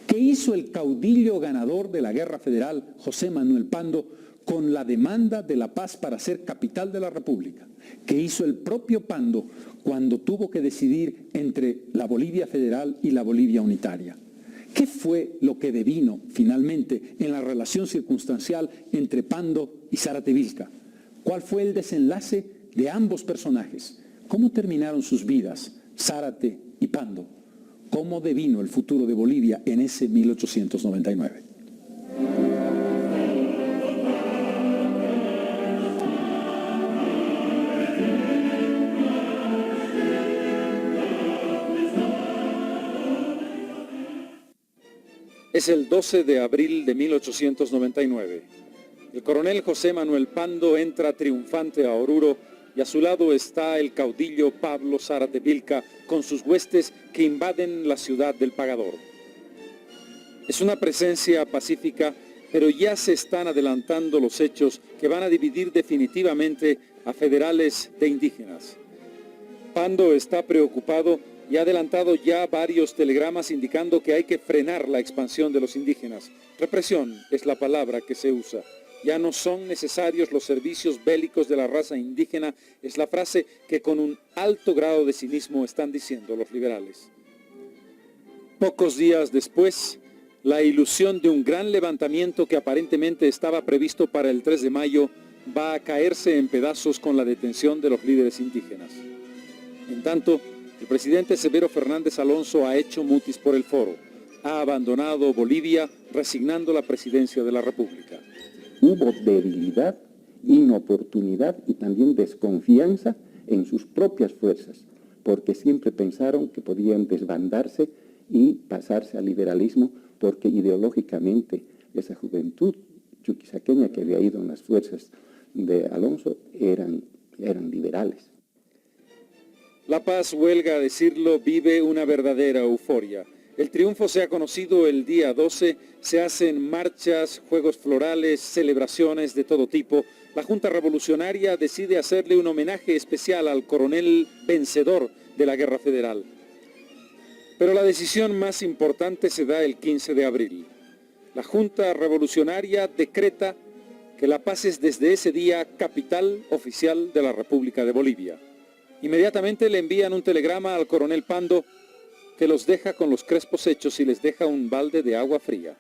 ¿Qué hizo el caudillo ganador de la Guerra Federal, José Manuel Pando, con la demanda de la paz para ser capital de la República? ¿Qué hizo el propio Pando cuando tuvo que decidir entre la Bolivia federal y la Bolivia unitaria? ¿Qué fue lo que devino finalmente en la relación circunstancial entre Pando y Zárate Vilca? ¿Cuál fue el desenlace de ambos personajes? ¿Cómo terminaron sus vidas, Zárate y Pando? ¿Cómo devino el futuro de Bolivia en ese 1899? Es el 12 de abril de 1899. El coronel José Manuel Pando entra triunfante a Oruro y a su lado está el caudillo Pablo Zárate Vilca con sus huestes que invaden la ciudad del Pagador. Es una presencia pacífica, pero ya se están adelantando los hechos que van a dividir definitivamente a federales de indígenas. Pando está preocupado y ha adelantado ya varios telegramas indicando que hay que frenar la expansión de los indígenas. Represión es la palabra que se usa. Ya no son necesarios los servicios bélicos de la raza indígena, es la frase que con un alto grado de cinismo están diciendo los liberales. Pocos días después, la ilusión de un gran levantamiento que aparentemente estaba previsto para el 3 de mayo va a caerse en pedazos con la detención de los líderes indígenas. En tanto, el presidente Severo Fernández Alonso ha hecho mutis por el foro. Ha abandonado Bolivia, resignando la presidencia de la República. Hubo debilidad, inoportunidad y también desconfianza en sus propias fuerzas, porque siempre pensaron que podían desbandarse y pasarse al liberalismo, porque ideológicamente esa juventud chuquisaqueña que había ido en las fuerzas de Alonso eran liberales. La Paz, huelga a decirlo, vive una verdadera euforia. El triunfo se ha conocido el día 12, se hacen marchas, juegos florales, celebraciones de todo tipo. La Junta Revolucionaria decide hacerle un homenaje especial al coronel vencedor de la Guerra Federal. Pero la decisión más importante se da el 15 de abril. La Junta Revolucionaria decreta que La Paz es desde ese día capital oficial de la República de Bolivia. Inmediatamente le envían un telegrama al coronel Pando que los deja con los crespos hechos y les deja un balde de agua fría.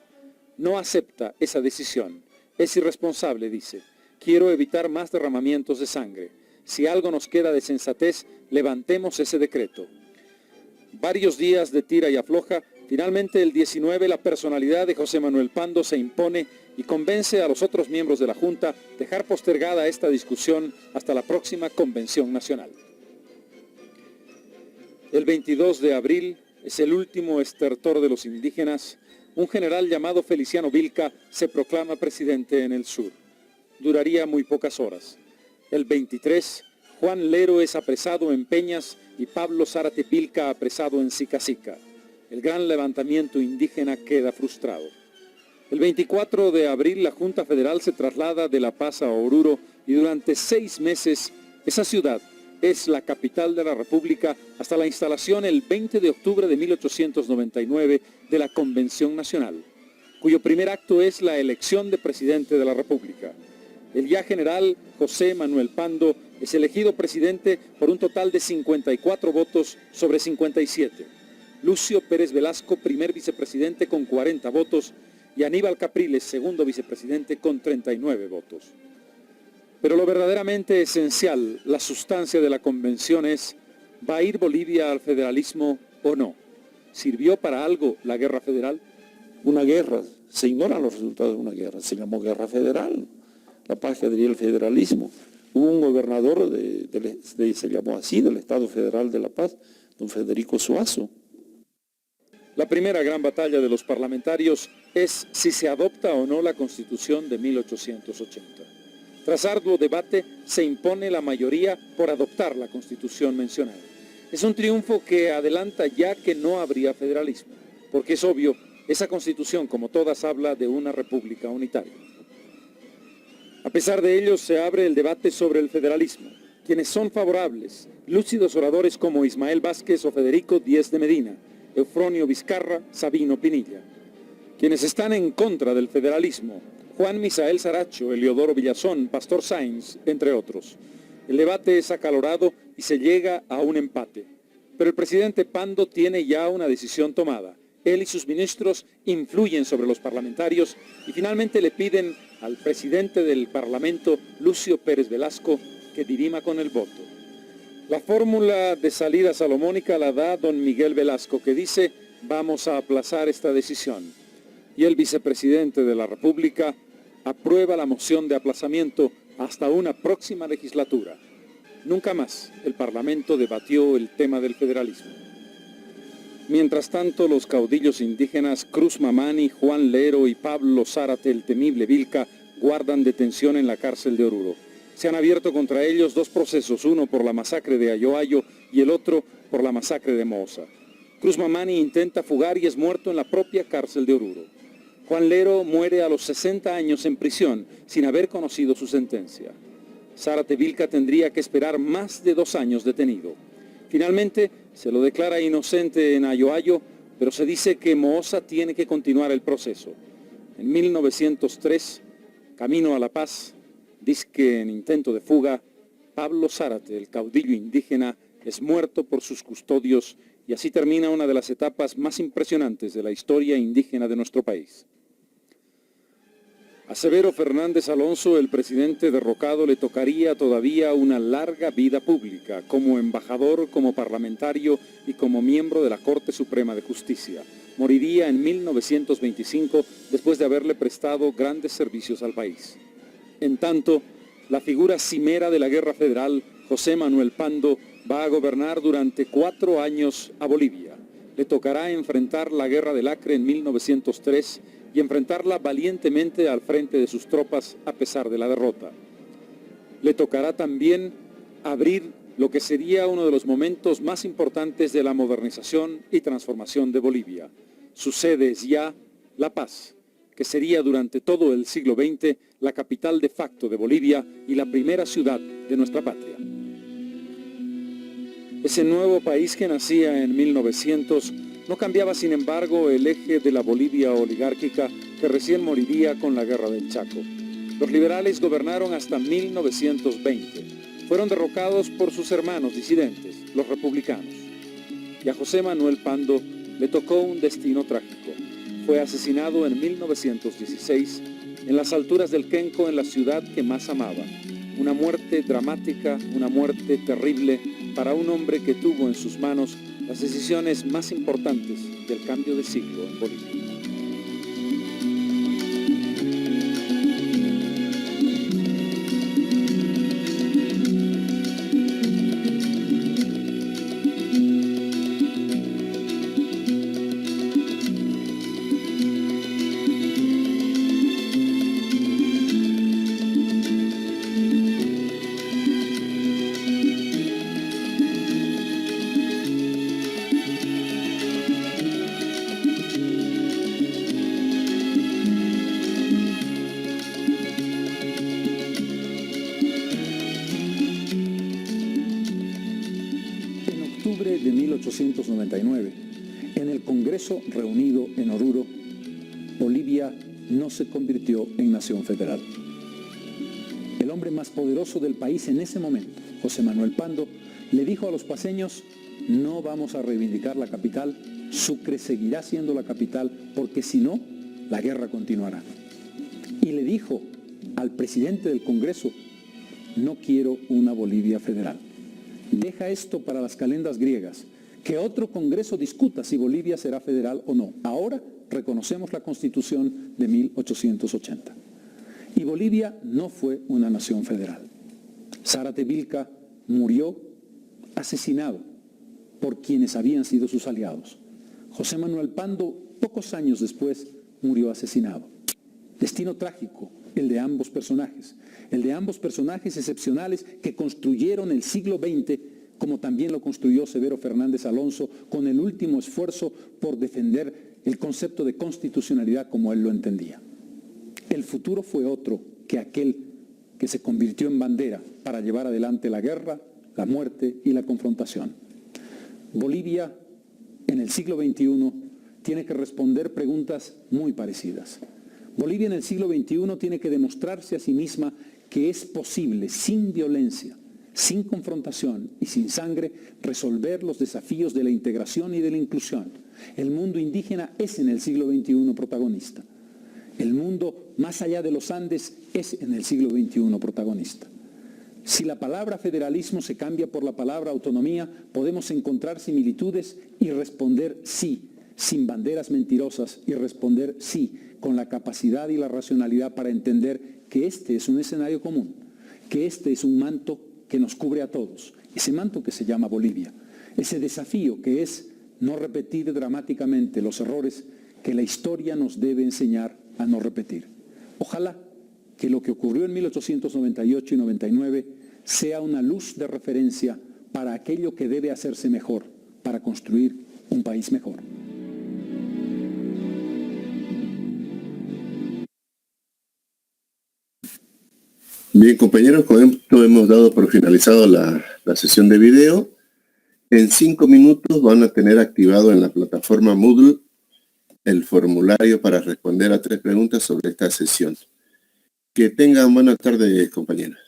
no acepta esa decisión. Es irresponsable, dice. Quiero evitar más derramamientos de sangre. Si algo nos queda de sensatez, levantemos ese decreto. Varios días de tira y afloja, finalmente el 19 la personalidad de José Manuel Pando se impone y convence a los otros miembros de la Junta dejar postergada esta discusión hasta la próxima Convención Nacional. El 22 de abril es el último estertor de los indígenas. Un general llamado Feliciano Vilca se proclama presidente en el sur. Duraría muy pocas horas. El 23, Juan Lero es apresado en Peñas y Pablo Zárate Vilca apresado en Sicacica. El gran levantamiento indígena queda frustrado. El 24 de abril la Junta Federal se traslada de La Paz a Oruro y durante 6 meses esa ciudad es la capital de la República hasta la instalación el 20 de octubre de 1899 de la Convención Nacional, cuyo primer acto es la elección de presidente de la República. El ya general José Manuel Pando es elegido presidente por un total de 54 votos sobre 57. Lucio Pérez Velasco, primer vicepresidente, con 40 votos, y Aníbal Capriles, segundo vicepresidente, con 39 votos. Pero lo verdaderamente esencial, la sustancia de la convención es, ¿va a ir Bolivia al federalismo o no? ¿Sirvió para algo la guerra federal? Una guerra, se ignoran los resultados de una guerra, se llamó guerra federal. La Paz quería el federalismo. Hubo un gobernador, se llamó así, del Estado Federal de La Paz, don Federico Suazo. La primera gran batalla de los parlamentarios es si se adopta o no la Constitución de 1880. Tras arduo debate, se impone la mayoría por adoptar la Constitución mencionada. Es un triunfo que adelanta ya que no habría federalismo, porque es obvio, esa Constitución, como todas, habla de una república unitaria. A pesar de ello, se abre el debate sobre el federalismo. Quienes son favorables, lúcidos oradores como Ismael Vázquez o Federico Díez de Medina, Eufronio Vizcarra, Sabino Pinilla. Quienes están en contra del federalismo, Juan Misael Saracho, Eliodoro Villazón, Pastor Sáenz, entre otros. El debate es acalorado y se llega a un empate. Pero el presidente Pando tiene ya una decisión tomada. Él y sus ministros influyen sobre los parlamentarios y finalmente le piden al presidente del Parlamento, Lucio Pérez Velasco, que dirima con el voto. La fórmula de salida salomónica la da don Miguel Velasco, que dice, vamos a aplazar esta decisión. Y el vicepresidente de la República aprueba la moción de aplazamiento hasta una próxima legislatura. Nunca más el Parlamento debatió el tema del federalismo. Mientras tanto, los caudillos indígenas Cruz Mamani, Juan Lero y Pablo Zárate el temible Vilca guardan detención en la cárcel de Oruro. Se han abierto contra ellos 2 procesos, uno por la masacre de Ayoayo y el otro por la masacre de Moza. Cruz Mamani intenta fugar y es muerto en la propia cárcel de Oruro. Juan Lero muere a los 60 años en prisión sin haber conocido su sentencia. Zárate Vilca tendría que esperar más de 2 años detenido. Finalmente se lo declara inocente en Ayoayo, pero se dice que Moza tiene que continuar el proceso. En 1903, camino a La Paz, dizque en intento de fuga, Pablo Zárate, el caudillo indígena, es muerto por sus custodios y así termina una de las etapas más impresionantes de la historia indígena de nuestro país. A Severo Fernández Alonso, el presidente derrocado, le tocaría todavía una larga vida pública, como embajador, como parlamentario y como miembro de la Corte Suprema de Justicia. Moriría en 1925 después de haberle prestado grandes servicios al país. En tanto, la figura cimera de la guerra federal, José Manuel Pando, va a gobernar durante 4 años a Bolivia. Le tocará enfrentar la guerra del Acre en 1903 y enfrentarla valientemente al frente de sus tropas a pesar de la derrota. Le tocará también abrir lo que sería uno de los momentos más importantes de la modernización y transformación de Bolivia. Su sede es ya La Paz, que sería durante todo el siglo XX la capital de facto de Bolivia y la primera ciudad de nuestra patria. Ese nuevo país que nacía en 1900 no cambiaba, sin embargo, el eje de la Bolivia oligárquica que recién moriría con la Guerra del Chaco. Los liberales gobernaron hasta 1920. Fueron derrocados por sus hermanos disidentes, los republicanos. Y a José Manuel Pando le tocó un destino trágico. fue asesinado en 1916 en las alturas del Kenco, en la ciudad que más amaba. Una muerte dramática, una muerte terrible para un hombre que tuvo en sus manos las decisiones más importantes del cambio de siglo en Bolivia. De 1899, en el Congreso reunido en Oruro, Bolivia no se convirtió en nación federal. El hombre más poderoso del país en ese momento, José Manuel Pando, le dijo a los paceños: no vamos a reivindicar la capital, Sucre seguirá siendo la capital, porque si no, la guerra continuará. Y le dijo al presidente del Congreso: no quiero una Bolivia federal. Deja esto para las calendas griegas, que otro Congreso discuta si Bolivia será federal o no. Ahora reconocemos la Constitución de 1880. Y Bolivia no fue una nación federal. Zárate Vilca murió asesinado por quienes habían sido sus aliados. José Manuel Pando, pocos años después, murió asesinado. Destino trágico, el de ambos personajes. El de ambos personajes excepcionales que construyeron el siglo XX, como también lo construyó Severo Fernández Alonso, con el último esfuerzo por defender el concepto de constitucionalidad como él lo entendía. El futuro fue otro que aquel que se convirtió en bandera para llevar adelante la guerra, la muerte y la confrontación. Bolivia, en el siglo XXI, tiene que responder preguntas muy parecidas. Bolivia en el siglo XXI tiene que demostrarse a sí misma que es posible, sin violencia, sin confrontación y sin sangre, resolver los desafíos de la integración y de la inclusión. El mundo indígena es en el siglo XXI protagonista. El mundo más allá de los Andes es en el siglo XXI protagonista. Si la palabra federalismo se cambia por la palabra autonomía, podemos encontrar similitudes y responder sí, sin banderas mentirosas, y responder sí, con la capacidad y la racionalidad para entender que este es un escenario común, que este es un manto que nos cubre a todos, ese manto que se llama Bolivia, ese desafío que es no repetir dramáticamente los errores que la historia nos debe enseñar a no repetir. Ojalá que lo que ocurrió en 1898 y 99 sea una luz de referencia para aquello que debe hacerse mejor, para construir un país mejor. Bien, compañeros, con esto hemos dado por finalizado la sesión de video. En 5 minutos van a tener activado en la plataforma Moodle el formulario para responder a 3 preguntas sobre esta sesión. Que tengan buena tarde, compañeros.